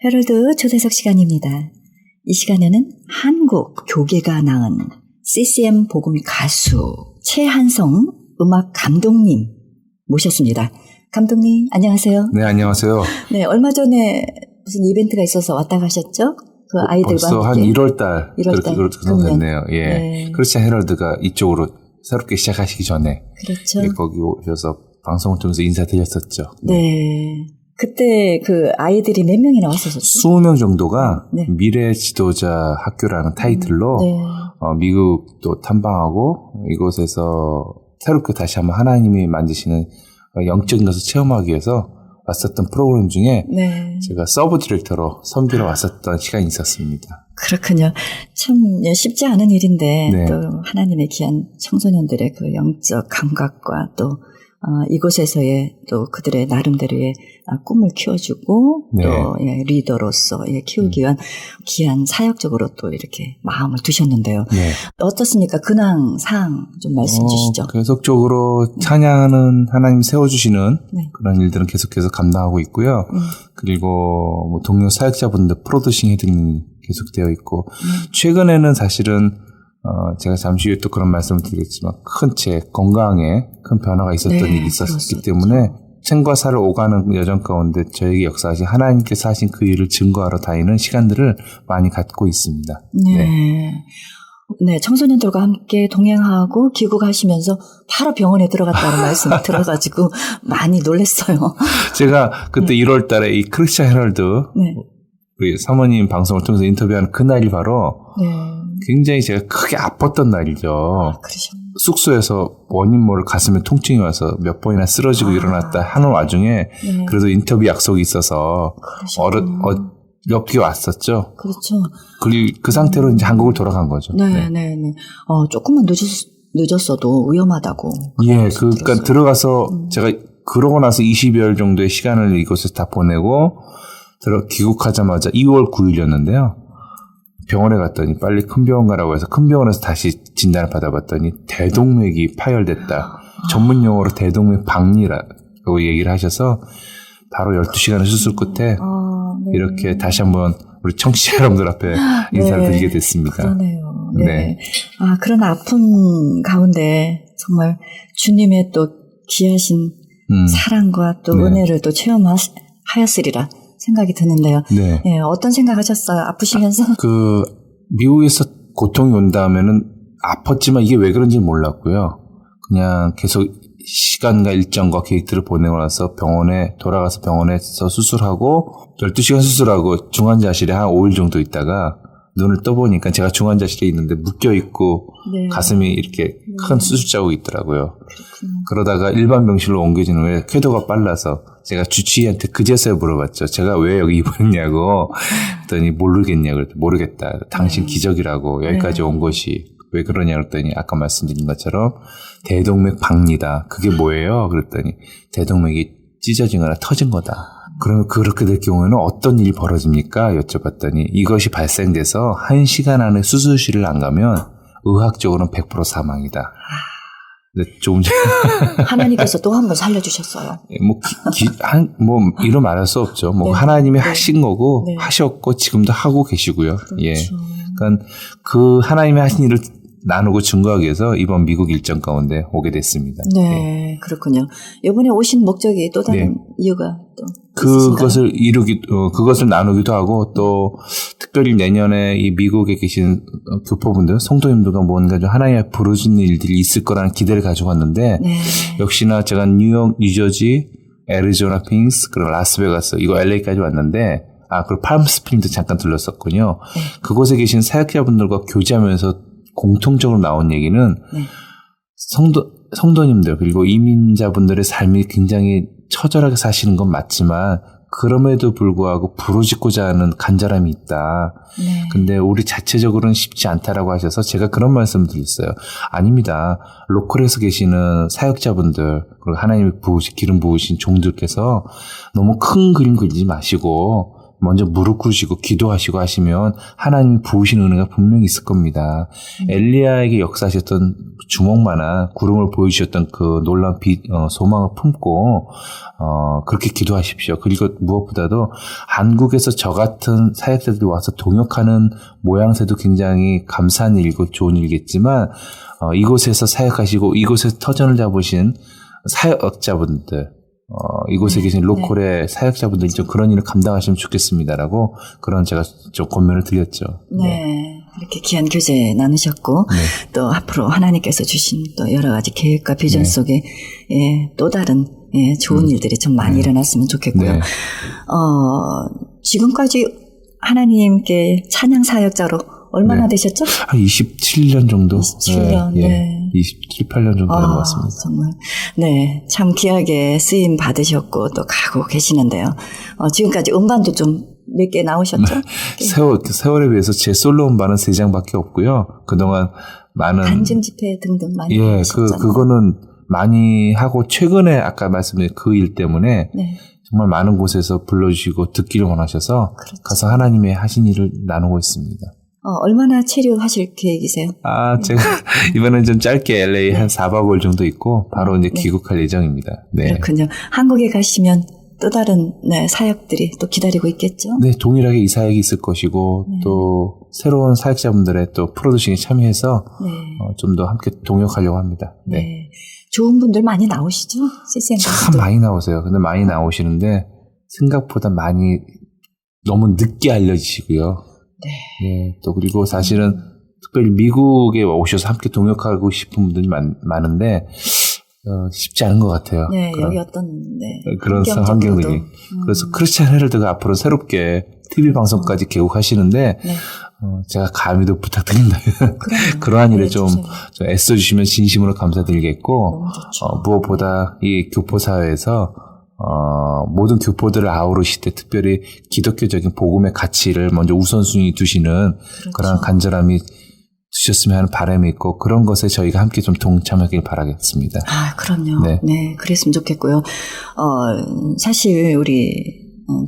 헤럴드 초대석 시간입니다. 이 시간에는 한국 교계가 낳은 CCM 복음 가수 최한성 음악 감독님 모셨습니다. 감독님 안녕하세요. 네, 안녕하세요. 네, 얼마 전에 무슨 이벤트가 있어서 왔다 가셨죠? 그 아이들과 벌써 함께. 한 1월달 그렇게 됐네요. 예, 네. 크리스찬 헤럴드가 이쪽으로 새롭게 시작하시기 전에 그렇죠. 예, 거기 오셔서 방송을 통해서 인사드렸었죠. 네. 그때 그 아이들이 몇 명이나 왔었었죠? 20명 정도가 네. 미래 지도자 학교라는 타이틀로 네. 미국도 탐방하고 이곳에서 새롭게 다시 한번 하나님이 만드시는 영적인 것을 체험하기 위해서 왔었던 프로그램 중에 네. 제가 서브 디렉터로 섬기러 왔었던 시간이 있었습니다. 그렇군요. 참 쉽지 않은 일인데 네. 또 하나님의 귀한 청소년들의 그 영적 감각과 또 이곳에서의 또 그들의 나름대로의 꿈을 키워주고 네. 또 리더로서 키우기 위한 귀한 사역적으로 또 이렇게 마음을 두셨는데요. 네. 어떻습니까? 근황 사항 좀 말씀 주시죠. 계속적으로 찬양하는 하나님 세워주시는 네. 그런 일들은 계속해서 감당하고 있고요. 그리고 뭐 동료 사역자분들 프로듀싱 해드리는 계속되어 있고 최근에는 사실은 제가 잠시 후에 또 그런 말씀을 드리겠지만 큰 제 건강에 큰 변화가 있었던 네, 일이 있었기 그렇습니다. 때문에 생과 사를 오가는 여정 가운데 저에게 역사하신 하나님께서 하신 그 일을 증거하러 다니는 시간들을 많이 갖고 있습니다. 네. 네, 청소년들과 함께 동행하고 귀국하시면서 바로 병원에 들어갔다는 말씀을 들어가지고 많이 놀랐어요. 제가 그때 1월 달에 이 크리스찬 헤럴드 네. 우리 사모님 방송을 통해서 인터뷰한 그날이 바로 네. 굉장히 제가 크게 아팠던 날이죠. 그러셨 숙소에서 원인 모를 가슴에 통증이 와서 몇 번이나 쓰러지고 일어났다 하는 와중에 네. 그래도 인터뷰 약속이 있어서 어렵게 왔었죠. 그렇죠. 그리고 그 상태로 이제 한국을 돌아간 거죠. 네. 조금만 늦었어도 위험하다고. 예, 그러니까 들어가서 제가 그러고 나서 20여일 정도의 시간을 이곳에서 다 보내고 귀국하자마자 2월 9일이었는데요. 병원에 갔더니 빨리 큰 병원 가라고 해서 큰 병원에서 다시 진단을 받아봤더니 대동맥이 파열됐다. 전문 용어로 대동맥 박리라고 얘기를 하셔서 바로 12시간의 수술 끝에 네. 이렇게 다시 한번 우리 청취자 여러분들 앞에 인사를 드리게 됐습니다. 그러네요. 네. 네. 그런 아픈 가운데 정말 주님의 또 귀하신 사랑과 또 네. 은혜를 또 체험하였으리라 생각이 드는데요. 네. 네, 어떤 생각하셨어요? 아프시면서? 미국에서 고통이 온 다음에는 아팠지만 이게 왜 그런지 몰랐고요. 그냥 계속 시간과 일정과 계획들을 보내고 나서 돌아가서 병원에서 수술하고 12시간 수술하고 중환자실에 한 5일 정도 있다가 눈을 떠보니까 제가 중환자실에 있는데 묶여있고 네. 가슴이 이렇게 큰 수술 자국이 있더라고요. 그렇구나. 그러다가 일반 병실로 옮겨진 후에 쾌도가 빨라서 제가 주치의한테 그제서야 물어봤죠. 제가 왜 여기 입원했냐고 그랬더니 모르겠냐고 그랬더니 모르겠다. 당신 기적이라고 여기까지 온 것이 왜 그러냐고 그랬더니 아까 말씀드린 것처럼 대동맥 박리다. 그게 뭐예요? 그랬더니 대동맥이 찢어지거나 터진 거다. 그러면 그렇게 될 경우에는 어떤 일이 벌어집니까? 여쭤봤더니 이것이 발생돼서 1시간 안에 수술실을 안 가면 의학적으로는 100% 사망이다. 조금 전에 하나님께서 또 한 번 살려주셨어요. 이로 말할 수 없죠. 네. 하나님이 네. 하신 거고, 네. 하셨고, 지금도 하고 계시고요. 그렇죠. 예. 그러니까 그 하나님이 하신 일을 나누고 증거하기 위해서 이번 미국 일정 가운데 오게 됐습니다. 네, 그렇군요. 이번에 오신 목적이 또 다른 이유가 또 그것을 나누기도 하고 또 특별히 내년에 이 미국에 계신 교포분들, 성도님들과 뭔가 좀 하나님의 부르짖는 일들이 있을 거라는 기대를 가지고 왔는데 역시나 제가 뉴욕, 뉴저지, 애리조나, 핑스, 그리고 라스베가스, 이거 LA까지 왔는데 그리고 팔ｍ스프링도 잠깐 들렀었군요. 그곳에 계신 사역자분들과 교제하면서 공통적으로 나온 얘기는 성도님들 그리고 이민자분들의 삶이 굉장히 처절하게 사시는 건 맞지만 그럼에도 불구하고 부르짖고자 하는 간절함이 있다. 근데 우리 자체적으로는 쉽지 않다라고 하셔서 제가 그런 말씀을 드렸어요. 아닙니다. 로컬에서 계시는 사역자분들 그리고 하나님의 기름 부으신 종들께서 너무 큰 그림 그리지 마시고 먼저 무릎 꿇으시고 기도하시고 하시면 하나님이 부으시는 은혜가 분명히 있을 겁니다. 엘리야에게 역사하셨던 주먹만한 구름을 보여주셨던 그 놀라운 소망을 품고 그렇게 기도하십시오. 그리고 무엇보다도 한국에서 저 같은 사역자들이 와서 동역하는 모양새도 굉장히 감사한 일이고 좋은 일이겠지만 이곳에서 사역하시고 이곳에서 터전을 잡으신 사역자분들 이곳에 계신 로컬의 사역자분들이 좀 그런 일을 감당하시면 좋겠습니다라고 그런 제가 좀 권면을 드렸죠. 네. 이렇게 귀한 교제 나누셨고 네. 또 앞으로 하나님께서 주신 또 여러 가지 계획과 비전 네. 속에 또 다른 좋은 일들이 좀 많이 일어났으면 좋겠고요. 네. 지금까지 하나님께 찬양 사역자로 얼마나 되셨죠? 한 27년 정도? 27년, 예, 네. 27, 8년 정도 되는 것 같습니다. 정말. 네. 참 귀하게 쓰임 받으셨고 또 가고 계시는데요. 지금까지 음반도 좀 몇 개 나오셨죠? 세월에 비해서 제 솔로 음반은 3장밖에 없고요. 그동안 많은. 간증 집회 등등 많이 예, 하셨잖아요. 그거는 많이 하고 최근에 아까 말씀드린 그 일 때문에 네. 정말 많은 곳에서 불러주시고 듣기를 원하셔서 그렇죠. 가서 하나님의 하신 일을 나누고 있습니다. 얼마나 체류하실 계획이세요? 제가 이번엔 좀 짧게 LA 한 4박 5일 정도 있고 바로 이제 귀국할 예정입니다. 네. 그렇군요. 한국에 가시면 또 다른 사역들이 또 기다리고 있겠죠? 네, 동일하게 이 사역이 있을 것이고 또 새로운 사역자분들의 또 프로듀싱에 참여해서 좀 더 함께 동역하려고 합니다. 네. 좋은 분들 많이 나오시죠? CCM 참 많이 나오세요. 근데 많이 나오시는데 생각보다 많이 너무 늦게 알려지시고요. 네. 또 그리고 사실은 특별히 미국에 오셔서 함께 동역하고 싶은 분들이 많은데 쉽지 않은 것 같아요. 네, 그런, 여기 어떤 그런 환경들이. 그래서 크리스찬 헤럴드가 앞으로 새롭게 TV 방송까지 개국하시는데 제가 감히도 부탁드립니다. 그러한 일에 좀 애써주시면 진심으로 감사드리겠고 무엇보다 이 교포사회에서 모든 교포들을 아우르실 때 특별히 기독교적인 복음의 가치를 먼저 우선순위 두시는 그런 간절함이 주셨으면 하는 바람이 있고 그런 것에 저희가 함께 좀 동참하길 바라겠습니다. 그럼요. 네, 그랬으면 좋겠고요. 사실 우리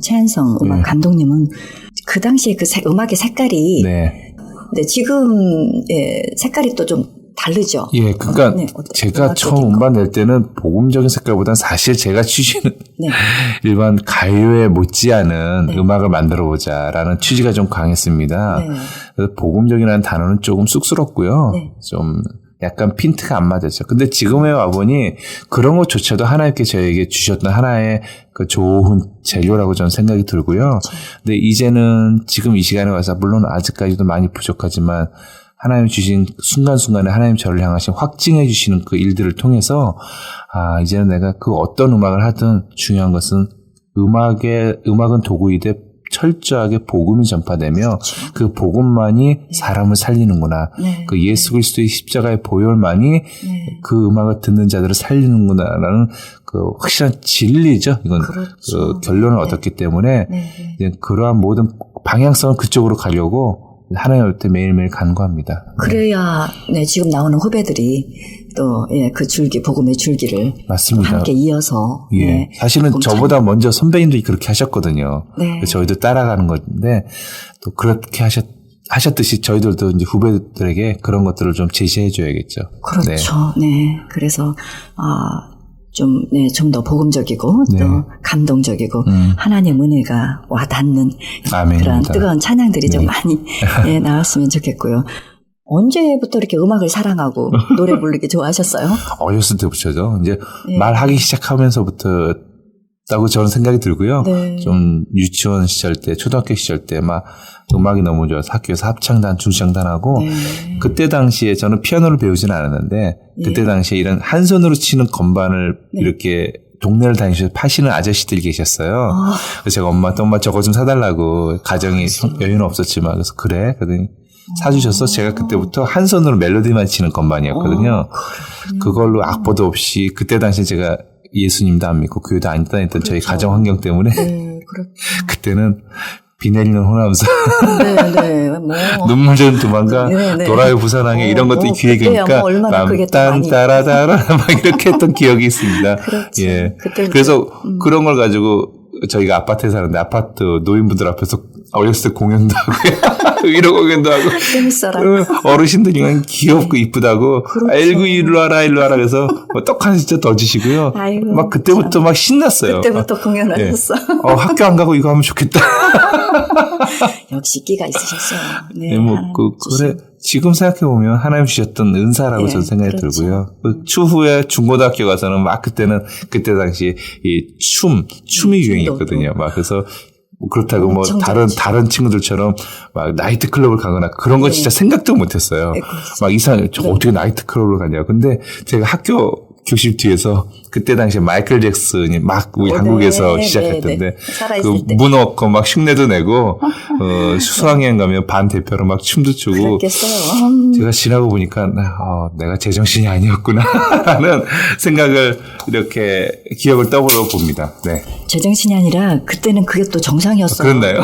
최한성 음악 감독님은 그 당시에 그 음악의 색깔이 근데 지금 색깔이 또 좀 다르죠. 예, 그러니까 제가 처음 음반 낼 때는 복음적인 색깔보다는 사실 제가 취지는 일반 가요에 못지않은 음악을 만들어보자라는 취지가 좀 강했습니다. 그래서 복음적이라는 단어는 조금 쑥스럽고요. 좀 약간 핀트가 안 맞았죠. 근데 지금에 와보니 그런 것조차도 하나님께 저에게 주셨던 하나의 그 좋은 재료라고 저는 생각이 들고요. 근데 이제는 지금 이 시간에 와서 물론 아직까지도 많이 부족하지만 하나님 주신 순간순간에 하나님 저를 향하신 확증해 주시는 그 일들을 통해서 이제는 내가 그 어떤 음악을 하든 중요한 것은 음악은 도구이되 철저하게 복음이 전파되며 그 복음만이 사람을 살리는구나. 그 예수 그리스도의 십자가의 보혈만이 그 음악을 듣는 자들을 살리는구나라는 그 확실한 진리죠. 이건 그 결론을 얻었기 때문에 이제 그러한 모든 방향성을 그쪽으로 가려고 하나님 앞에 매일매일 간구합니다. 그래야 지금 나오는 후배들이 또 그 줄기 복음의 줄기를 맞습니다. 함께 이어서 사실은 저보다 먼저 선배님들이 그렇게 하셨거든요. 저희도 따라가는 건데 또 그렇게 하셨듯이 저희들도 이제 후배들에게 그런 것들을 좀 제시해 줘야겠죠. 그렇죠. 네. 그래서 좀 더 복음적이고 또 감동적이고 하나님 은혜가 와닿는 그런 뜨거운 찬양들이 좀 많이 나왔으면 좋겠고요. 언제부터 이렇게 음악을 사랑하고 노래 부르기 좋아하셨어요? 어렸을 때부터죠. 이제 말하기 시작하면서부터 다고 저는 생각이 들고요. 좀 유치원 시절 때, 초등학교 시절 때 막 음악이 너무 좋아서 학교에서 합창단, 중창단하고 그때 당시에 저는 피아노를 배우지는 않았는데 그때 당시에 이런 한 손으로 치는 건반을 이렇게 동네를 다니셔서 파시는 아저씨들이 계셨어요. 그래서 제가 엄마 저거 좀 사달라고 가정이 여유는 없었지만 그래서 그러더니 사주셔서 제가 그때부터 한 손으로 멜로디만 치는 건반이었거든요. 그걸로 악보도 없이 그때 당시에 제가 예수님도 안 믿고 교회도 안 다녔던 저희 가정 환경 때문에 그때는 비 내리는 호남선 눈물 좀 도망가 도라의 부산항에 이런 것도 기획이니까 딴 따라따라 막 이렇게 했던 기억이 있습니다. 그래서 그런 걸 가지고 저희가 아파트에 사는데 아파트 노인분들 앞에서 어렸을 때 공연도 하고 위로 공연도 하고 재밌어라. 어르신들이 그냥 귀엽고 이쁘다고 그렇죠. 아이고 일로 와라 그래서 떡 하나 진짜 더 주시고요. 아이고, 막 그때부터 참. 막 신났어요. 그때부터 공연을 네. 했어. 학교 안 가고 이거 하면 좋겠다. 역시 끼가 있으셨어요. 네, 네, 뭐 그래 지금 생각해 보면 하나님 주셨던 은사라고 네, 저는 생각이 그렇죠. 들고요. 추후에 그중고등학교 가서는 막 그때 당시 이 춤이 유행했거든요. 막 그래서 그렇다고 뭐 다른 친구들처럼 막 나이트 클럽을 가거나 그런 거 진짜 생각도 못했어요. 네, 막 이상 저 어떻게 나이트 클럽을 가냐. 근데 제가 학교 교실 뒤에서 그때 당시에 마이클 잭슨이 막 우리 한국에서 시작했던데 그 문어고 막 흉내도 내고 수학여행 가면 반 대표로 막 춤도 추고 그랬겠어요. 제가 지나고 보니까 내가 제정신이 아니었구나라는 생각을 이렇게 기억을 떠올려 봅니다. 네. 제정신이 아니라 그때는 그게 또 정상이었어요. 그렇나요?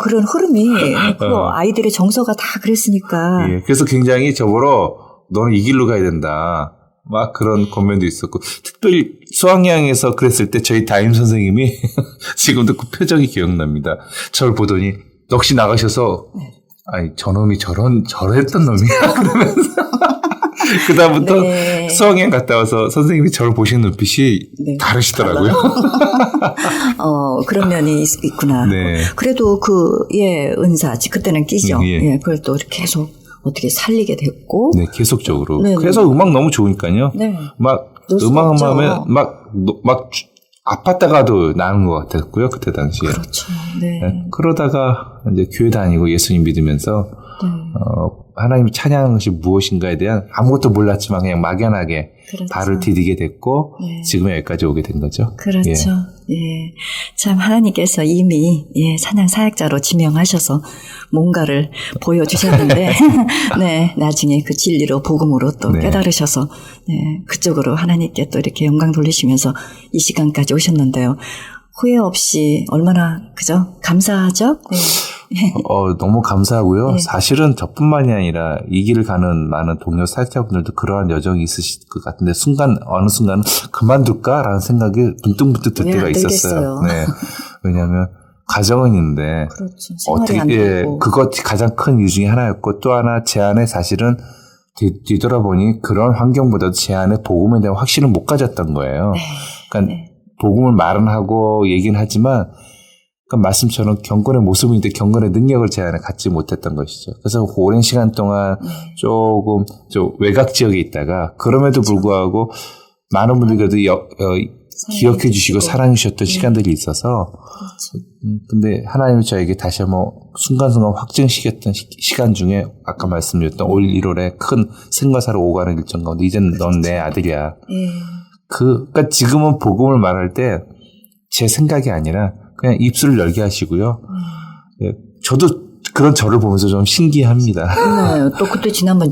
그런 흐름이 아이들의 정서가 다 그랬으니까. 예, 그래서 굉장히 저보러 너는 이 길로 가야 된다. 막 그런 권면도 있었고 특별히 수학여행에서 그랬을 때 저희 담임 선생님이 지금도 그 표정이 기억납니다. 저를 보더니 넋이 나가셔서 아니 저놈이 저랬던 놈이야 그러면서 그다음부터 네. 수학여행 갔다 와서 선생님이 저를 보시는 눈빛이 다르시더라고요. 그런 면이 있구나. 네. 그래도 은사 그때는 끼죠. 예, 그걸 또 계속 어떻게 살리게 됐고. 네, 계속적으로. 네, 그래서 음악 너무 좋으니까요. 네. 막 음악만 하면 막 아팠다가도 나은 것 같았고요. 그때 당시에. 그렇죠. 네. 네. 그러다가 이제 교회 다니고 예수님 믿으면서 하나님의 찬양하는 것이 무엇인가에 대한 아무것도 몰랐지만 그냥 막연하게 그렇죠. 발을 디디게 됐고 지금 여기까지 오게 된 거죠. 그렇죠. 예. 참 하나님께서 이미 찬양 사역자로 지명하셔서 뭔가를 보여주셨는데 네, 나중에 그 진리로 복음으로 또 깨달으셔서 그쪽으로 하나님께 또 이렇게 영광 돌리시면서 이 시간까지 오셨는데요. 후회 없이 얼마나 그죠? 감사하죠? 네. 너무 감사하고요. 사실은 저뿐만이 아니라 이 길을 가는 많은 동료 사역자분들도 그러한 여정이 있으실 것 같은데 어느 순간은 그만둘까라는 생각이 문득문득 들 때가 있었어요. 네. 왜냐하면 가정은 있는데 그렇죠. 어떻게 그것 가장 큰 이유 중에 하나였고 또 하나 제 안에 사실은 뒤돌아보니 그런 환경보다도 제 안에 복음에 대한 확신을 못 가졌던 거예요. 그러니까 복음을 말은 하고 얘기는 하지만 그러니까 말씀처럼 경건의 모습인데 경건의 능력을 제 안에 갖지 못했던 것이죠. 그래서 오랜 시간 동안 조금 외곽 지역에 있다가 그럼에도 불구하고 많은 분들이 그래도 기억해 주시고 사랑해 주셨던 시간들이 있어서 근데 하나님이 저에게 다시 한번 순간순간 확증시켰던 시간 중에 아까 말씀드렸던 올 1월에 큰 생과사로 오가는 일정 가운데 이제는 넌 내 아들이야. 그러니까 지금은 복음을 말할 때 제 생각이 아니라 그냥 입술을 열게 하시고요. 저도 그런 저를 보면서 좀 신기합니다. 네, 또 그때 지난번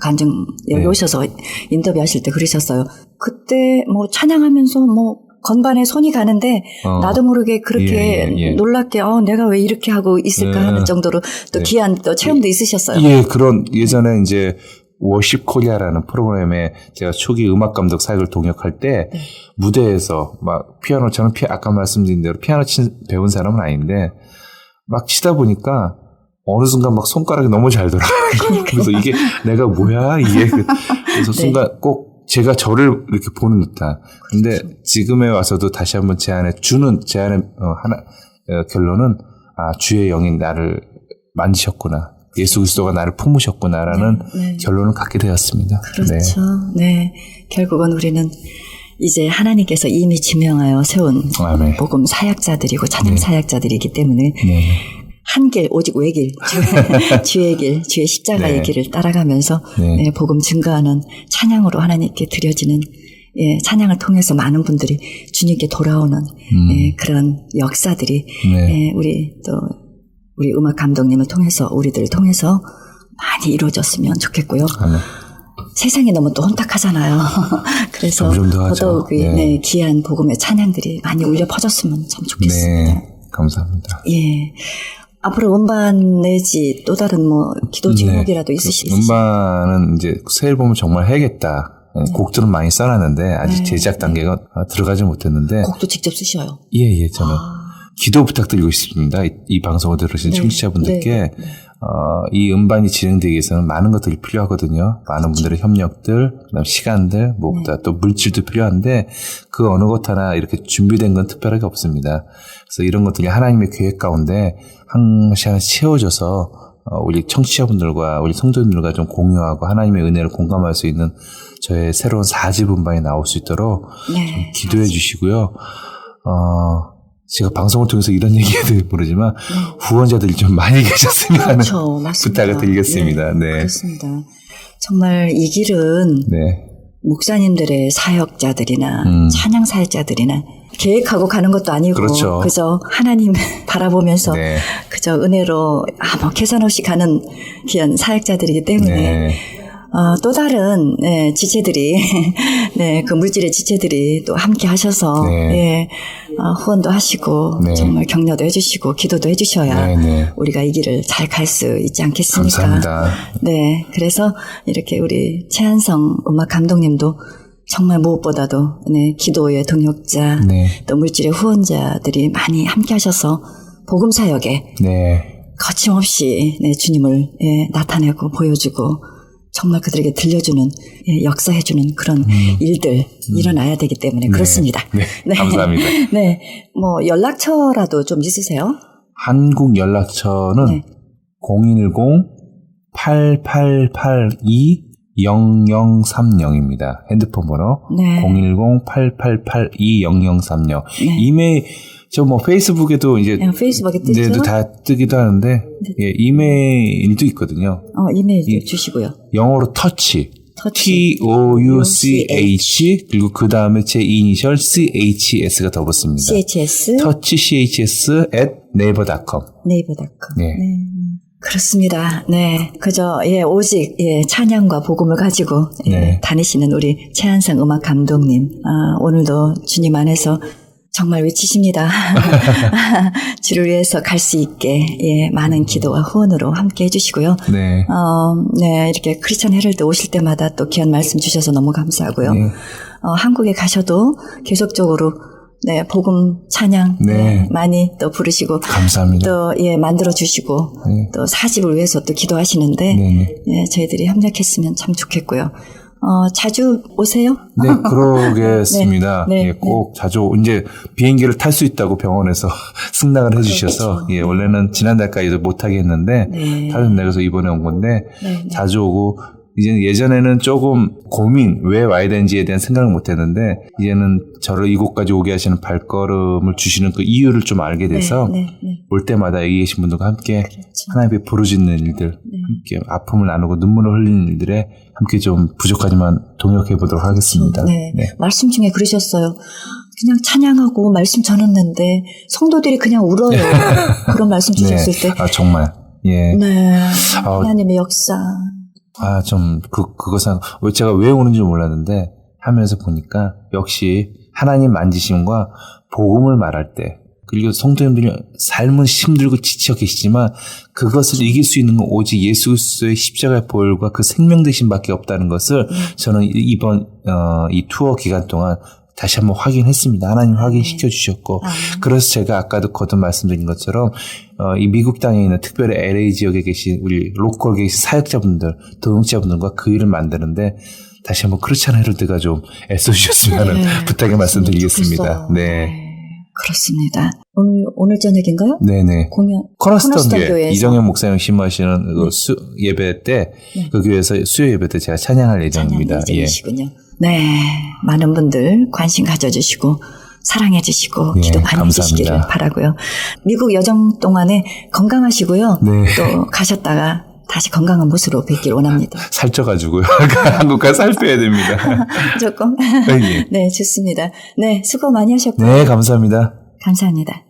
간증 여기 오셔서 인터뷰하실 때 그러셨어요. 그때 뭐 찬양하면서 뭐 건반에 손이 가는데 나도 모르게 그렇게 놀랍게 내가 왜 이렇게 하고 있을까 하는 정도로 또 귀한 또 체험도 있으셨어요. 예, 그런 예전에 이제 워십 코리아라는 프로그램에 제가 초기 음악 감독 사역을 동역할 때 무대에서 막 저는 아까 말씀드린 대로 피아노 배운 사람은 아닌데 막 치다 보니까 어느 순간 막 손가락이 너무 잘 돌아가요. 그래서 이게 내가 뭐야 이게 그래서 순간 꼭 제가 저를 이렇게 보는 듯한. 근데 지금에 와서도 다시 한번 제 안에 결론은 주의 영이 나를 만지셨구나. 예수 그리스도가 나를 품으셨구나라는 결론을 갖게 되었습니다. 그렇죠. 네. 결국은 우리는 이제 하나님께서 이미 지명하여 세운 복음 사역자들이고 찬양 사역자들이기 때문에 한 길, 오직 외길, 주의 길, 주의 십자가의 길을 따라가면서 복음 증거하는 찬양으로 하나님께 드려지는 찬양을 통해서 많은 분들이 주님께 돌아오는 그런 역사들이 우리 음악 감독님을 통해서 우리들을 통해서 많이 이루어졌으면 좋겠고요. 세상이 너무 또 혼탁하잖아요. 그래서 더더욱 귀한 복음의 찬양들이 많이 울려 퍼졌으면 참 좋겠습니다. 네, 감사합니다. 예. 앞으로 음반 내지 또 다른 뭐 기도 제목이라도 있으시겠어요? 음반은 이제 새 앨범을 정말 해야겠다. 곡들은 많이 써놨는데 아직 제작 단계가 들어가지 못했는데. 곡도 직접 쓰셔요? 예, 저는 기도 부탁드리고 싶습니다. 이 방송을 들으신 청취자분들께 이 음반이 진행되기 위해서는 많은 것들이 필요하거든요. 많은 분들의 협력들, 그다음 시간들, 무엇보다 또 물질도 필요한데 그 어느 것 하나 이렇게 준비된 건 특별하게 없습니다. 그래서 이런 것들이 하나님의 계획 가운데 항상 채워져서 우리 청취자분들과 우리 성도님들과 좀 공유하고 하나님의 은혜를 공감할 수 있는 저의 새로운 4집 음반이 나올 수 있도록 좀 기도해 주시고요. 제가 방송을 통해서 이런 얘기해도 모르지만 후원자들이 좀 많이 계셨으면 하는 부탁을 드리겠습니다. 네. 그렇습니다. 정말 이 길은 목사님들의 사역자들이나 찬양 사역자들이나 계획하고 가는 것도 아니고 그렇죠. 그저 하나님 바라보면서 그저 은혜로 아무 계산 없이 가는 귀한 사역자들이기 때문에 또 다른 지체들이 그 물질의 지체들이 또 함께 하셔서 후원도 하시고 정말 격려도 해주시고 기도도 해주셔야 우리가 이 길을 잘 갈 수 있지 않겠습니까? 감사합니다. 네, 그래서 이렇게 우리 최한성 음악 감독님도 정말 무엇보다도 기도의 동역자 또 물질의 후원자들이 많이 함께 하셔서 복음 사역에 거침없이 주님을 나타내고 보여주고 정말 그들에게 들려주는 역사해주는 그런 일들 일어나야 되기 때문에 그렇습니다. 감사합니다. 뭐 연락처라도 좀 있으세요? 한국 연락처는 010-8882-0030입니다. 핸드폰 번호 010-8882-0030. 이메일 저 뭐 페이스북에도 이제 페이스북에 뜨죠? 다 뜨기도 하는데 이메일도 있거든요. 이메일 주시고요. 영어로 touch. TOUCH 그리고 그 다음에 제 이니셜 CHS가 더 붙습니다. CHS touchchs@naver.com. 그렇습니다. 그저 오직 찬양과 복음을 가지고 다니시는 우리 최한성 음악 감독님 오늘도 주님 안에서 정말 외치십니다. 주를 위해서 갈 수 있게 많은 기도와 후원으로 함께 해주시고요. 이렇게 크리스천 헤럴드 오실 때마다 또 귀한 말씀 주셔서 너무 감사하고요. 한국에 가셔도 계속적으로 복음 찬양 많이 또 부르시고 감사합니다. 또 만들어 주시고 또 4집을 위해서 또 기도하시는데 저희들이 협력했으면 참 좋겠고요. 자주 오세요? 네, 그러겠습니다. 꼭 자주 이제 비행기를 탈 수 있다고 병원에서 승낙을 해주셔서 원래는 지난달까지도 못하게 했는데 타는데 그래서 이번에 온 건데 자주 오고 이제는 예전에는 조금 고민 왜 와야 되는지에 대한 생각을 못했는데 이제는 저를 이곳까지 오게 하시는 발걸음을 주시는 그 이유를 좀 알게 돼서 올 때마다 여기 계신 분들과 함께 하나님께 부르짖는 일들 함께 아픔을 나누고 눈물을 흘리는 일들에 함께 좀 부족하지만 동역해 보도록 하겠습니다. 말씀 중에 그러셨어요. 그냥 찬양하고 말씀 전했는데 성도들이 그냥 울어요. 그런 말씀 주셨을 때. 정말. 하나님의 역사. 그것은 제가 왜 오는지 몰랐는데 하면서 보니까 역시 하나님 만지심과 복음을 말할 때 그리고 성도님들이 삶은 힘들고 지쳐 계시지만 그것을 이길 수 있는 건 오직 예수 그리스도의 십자가의 보혈과 그 생명 되심밖에 없다는 것을 저는 이번 이 투어 기간 동안 다시 한번 확인했습니다. 하나님 확인시켜 주셨고 그래서 제가 아까도 거듭 말씀드린 것처럼 이 미국 땅에 있는 특별히 LA 지역에 계신 우리 로컬에 계신 사역자분들, 동역자분들과 그 일을 만드는데 다시 한번 크리스천 헤럴드가 좀 애써주셨으면 하는 부탁의 말씀드리겠습니다. 그렇습니다. 오늘 저녁인가요? 공연 커너스턴 교회 이정현 목사님 심하시는 그 예배 때 그 교회에서 수요 예배 때 제가 찬양할 예정입니다. 예정이시군요. 많은 분들 관심 가져주시고 사랑해주시고 기도 많이 해주시기를 바라고요. 미국 여정 동안에 건강하시고요. 또 가셨다가 다시 건강한 모습으로 뵙길 원합니다. 살쪄가지고요. 한국 가서 살 빼야 됩니다. 조금. 좋습니다. 수고 많이 하셨고요. 감사합니다. 감사합니다.